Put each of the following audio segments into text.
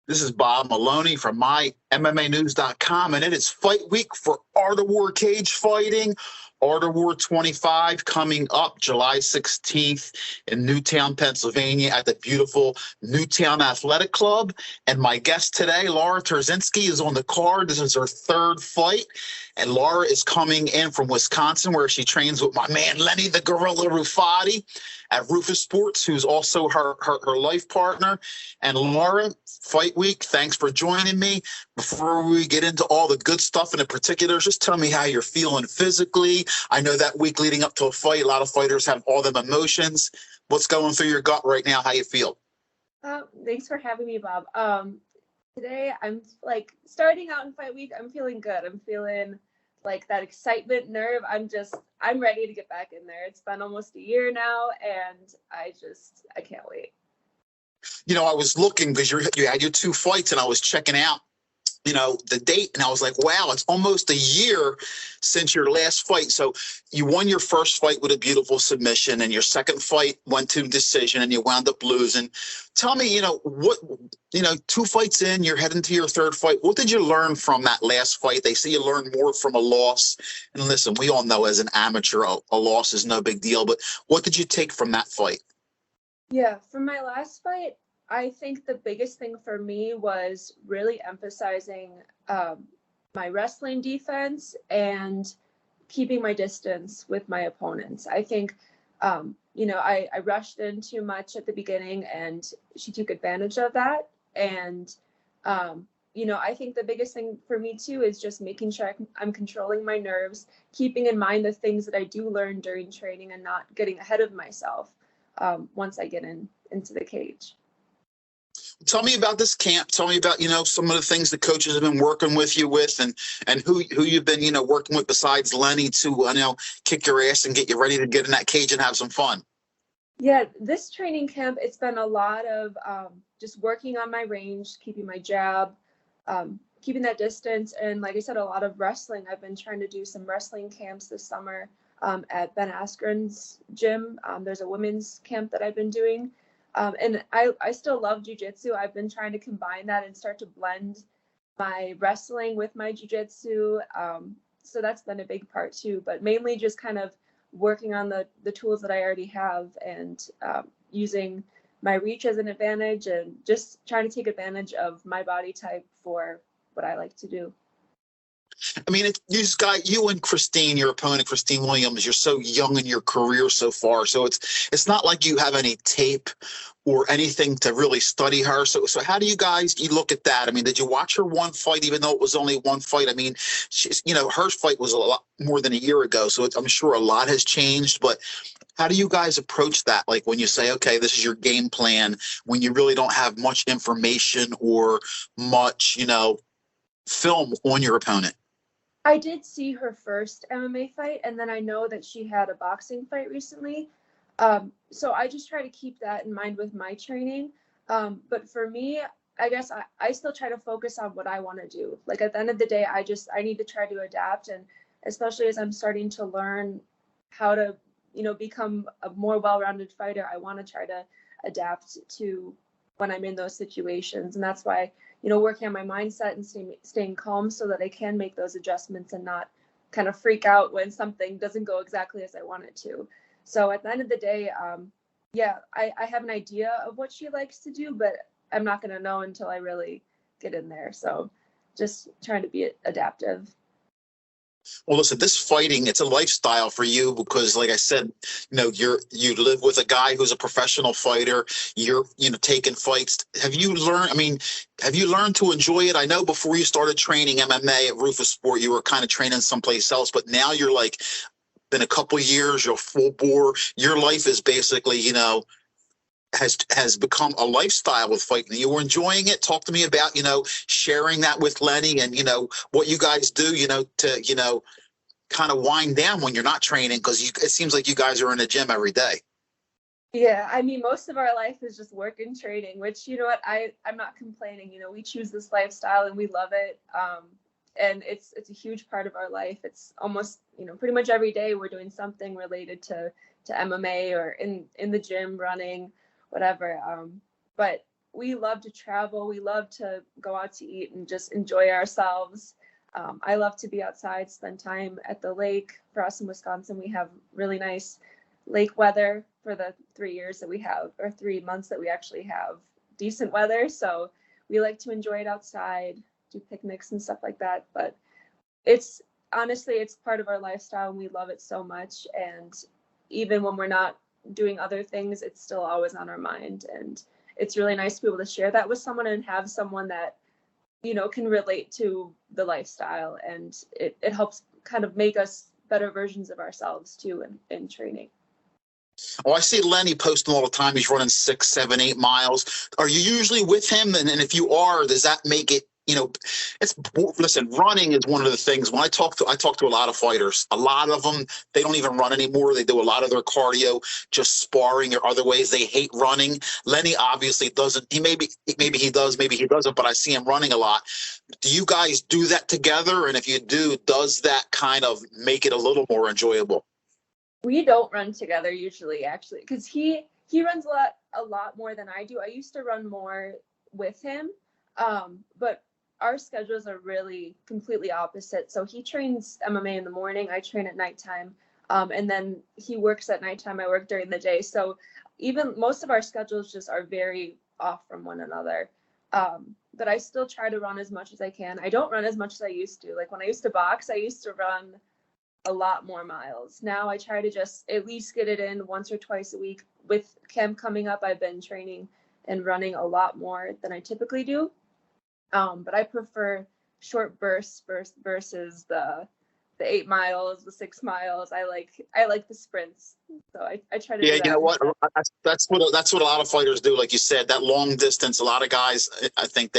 This is Bob Maloney from MyMMAnews.com, and it is fight week for Art of War Cage Fighting. Art of War 25 coming up July 16th in Newtown, Pennsylvania at the beautiful Newtown Athletic Club. And my guest today, Laura Turzenski, is on the card. This is her third fight. And Laura is coming in from Wisconsin, where she trains with my man, Lenny the Gorilla Rufati at Rufus Sports, who's also her life partner. And Laura, fight week, thanks for joining me. Before we get into all the good stuff and the particulars, just tell me how you're feeling physically. I know that week leading up to a fight, a lot of fighters have all them emotions. What's going through your gut right now? How you feel? Thanks for having me, Bob. Today I'm like starting out in fight week. I'm feeling good. I'm feeling like that excitement nerve. I'm ready to get back in there. It's been almost a year now, and I can't wait. You know, I was looking because you had your two fights, and I was checking out, the date, and I was like, wow, it's almost a year since your last fight. So you won your first fight with a beautiful submission, and your second fight went to decision, and you wound up losing. Tell me, two fights in, you're heading to your third fight. What did you learn from that last fight? They say you learn more from a loss. And listen, we all know as an amateur, a loss is no big deal. But what did you take from that fight? Yeah, from my last fight, I think the biggest thing for me was really emphasizing my wrestling defense and keeping my distance with my opponents. I think, I rushed in too much at the beginning, and she took advantage of that. And, I think the biggest thing for me, too, is just making sure I'm controlling my nerves, keeping in mind the things that I do learn during training and not getting ahead of myself once I get into the cage. Tell me about this camp. Tell me about, some of the things the coaches have been working with you with, and who you've been, working with besides Lenny to, kick your ass and get you ready to get in that cage and have some fun. Yeah, this training camp, it's been a lot of just working on my range, keeping my jab, keeping that distance. And like I said, a lot of wrestling. I've been trying to do some wrestling camps this summer at Ben Askren's gym. There's a women's camp that I've been doing. And I still love jiu-jitsu. I've been trying to combine that and start to blend my wrestling with my jiu-jitsu. So that's been a big part too, but mainly just kind of working on the tools that I already have and using my reach as an advantage and just trying to take advantage of my body type for what I like to do. I mean, you and Christine, your opponent, Christine Williams, you're so young in your career so far. So it's not like you have any tape or anything to really study her. So how do you look at that? I mean, did you watch her one fight, even though it was only one fight? I mean, her fight was a lot more than a year ago. So I'm sure a lot has changed, but how do you guys approach that? Like when you say, okay, this is your game plan, when you really don't have much information or much, film on your opponent? I did see her first MMA fight, and then I know that she had a boxing fight recently. So I just try to keep that in mind with my training. But for me, I guess I still try to focus on what I want to do. Like at the end of the day, I need to try to adapt. And especially as I'm starting to learn how to, become a more well-rounded fighter, I want to try to adapt to when I'm in those situations. And that's why, working on my mindset and staying calm so that I can make those adjustments and not kind of freak out when something doesn't go exactly as I want it to. So at the end of the day, I have an idea of what she likes to do, but I'm not going to know until I really get in there. So just trying to be adaptive. Well, listen, this fighting, it's a lifestyle for you because, like I said, you live with a guy who's a professional fighter. You're, taking fights. Have you learned to enjoy it? I know before you started training MMA at Rufus Sport, you were kind of training someplace else, but now you're like, been a couple of years, you're full bore. Your life is basically, has become a lifestyle with fighting. You were enjoying it. Talk to me about, sharing that with Lenny and, what you guys do, to, kind of wind down when you're not training, because it seems like you guys are in the gym every day. Yeah, I mean, most of our life is just work and training, which, I'm not complaining. We choose this lifestyle and we love it. And it's a huge part of our life. It's almost, pretty much every day we're doing something related to MMA or in the gym, running, whatever. But we love to travel. We love to go out to eat and just enjoy ourselves. I love to be outside, spend time at the lake. For us in Wisconsin, we have really nice lake weather for the 3 years that we have, or 3 months that we actually have decent weather. So we like to enjoy it outside, do picnics and stuff like that. But it's honestly, it's part of our lifestyle and we love it so much. And even when we're not doing other things, it's still always on our mind. And it's really nice to be able to share that with someone and have someone that, you know, can relate to the lifestyle, and it helps kind of make us better versions of ourselves too in training. Oh, I see Lenny posting all the time. He's running 6, 7, 8 miles. Are you usually with him? And if you are, does that make it, you know, listen, running is one of the things when I talk to a lot of fighters, a lot of them, they don't even run anymore. They do a lot of their cardio, just sparring or other ways. They hate running. Lenny obviously doesn't. Maybe he does, maybe he doesn't, but I see him running a lot. Do you guys do that together? And if you do, does that kind of make it a little more enjoyable? We don't run together usually, actually, because he runs a lot more than I do. I used to run more with him, but our schedules are really completely opposite. So he trains MMA in the morning, I train at nighttime, and then he works at nighttime, I work during the day. So even most of our schedules just are very off from one another. But I still try to run as much as I can. I don't run as much as I used to. Like when I used to box, I used to run a lot more miles. Now I try to just at least get it in once or twice a week. With camp coming up, I've been training and running a lot more than I typically do. But I prefer short bursts versus the 8 miles, the 6 miles. I like the sprints. So I try to do that. You know what? That's what a lot of fighters do. Like you said, that long distance. A lot of guys, I think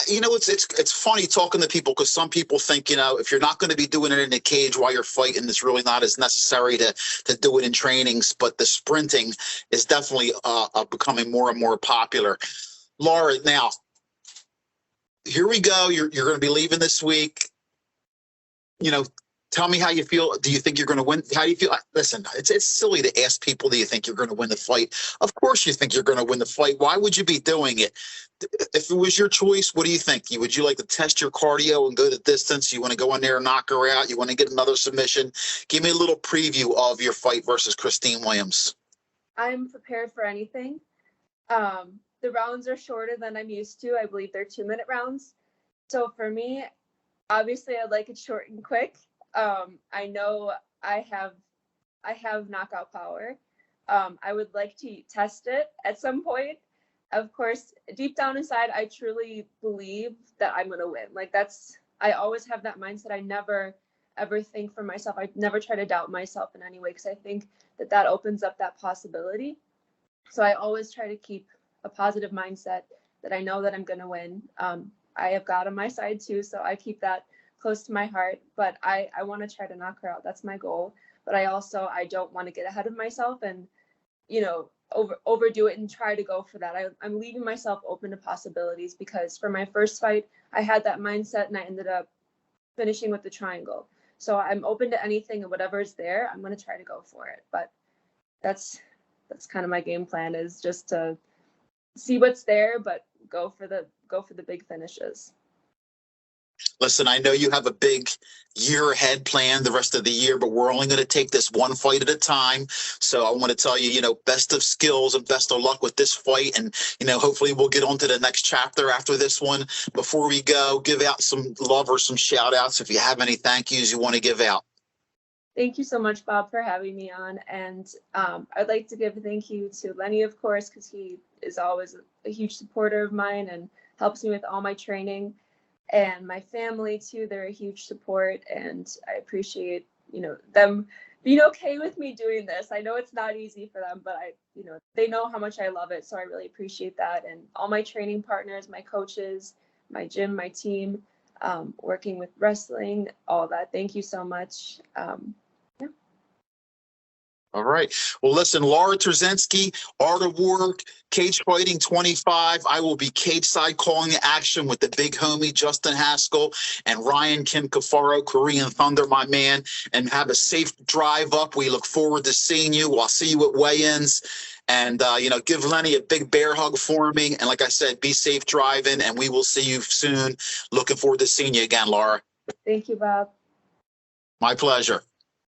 you know, it's funny talking to people because some people think, you know, if you're not going to be doing it in a cage while you're fighting, it's really not as necessary to do it in trainings. But the sprinting is definitely becoming more and more popular. Laura, now here we go. You're going to be leaving this week. You know, tell me how you feel. Do you think you're going to win? How do you feel? Listen, it's silly to ask people, do you think you're going to win the fight? Of course you think you're going to win the fight. Why would you be doing it? If it was your choice, what do you think? Would you like to test your cardio and go the distance? You want to go in there and knock her out? You want to get another submission? Give me a little preview of your fight versus Christine Williams. I'm prepared for anything. The rounds are shorter than I'm used to. I believe they're 2-minute rounds. So for me, obviously I'd like it short and quick. I know I have knockout power. I would like to test it at some point. Of course, deep down inside, I truly believe that I'm going to win. Like I always have that mindset. I never ever think for myself. I never try to doubt myself in any way because I think that opens up that possibility. So I always try to keep a positive mindset that I know that I'm going to win. I have God on my side too, so I keep that close to my heart, but I want to try to knock her out. That's my goal. But I don't want to get ahead of myself and, you know, overdo it and try to go for that. I'm leaving myself open to possibilities because for my first fight, I had that mindset and I ended up finishing with the triangle. So I'm open to anything and whatever is there, I'm going to try to go for it. But that's kind of my game plan, is just to see what's there, but go for the big finishes. Listen, I know you have a big year ahead planned the rest of the year, but we're only going to take this one fight at a time. So I want to tell you, you know, best of skills and best of luck with this fight. And, you know, hopefully we'll get on to the next chapter after this one. Before we go, give out some love or some shout outs if you have any thank yous you want to give out. Thank you so much, Bob, for having me on. And I'd like to give a thank you to Lenny, of course, because he is always a huge supporter of mine and helps me with all my training. And my family too, they're a huge support, and I appreciate, you know, them being okay with me doing this. I know it's not easy for them, but they know how much I love it, so I really appreciate that. And all my training partners, my coaches, my gym, my team, working with wrestling, all that. Thank you so much. All right. Well, listen, Laura Turzenski, Art of War, Cage Fighting 25. I will be cage side calling action with the big homie, Justin Haskell, and Ryan Kim Kafaro, Korean Thunder, my man, and have a safe drive up. We look forward to seeing you. I'll see you at weigh-ins. And, you know, give Lenny a big bear hug for me. And like I said, be safe driving, and we will see you soon. Looking forward to seeing you again, Laura. Thank you, Bob. My pleasure.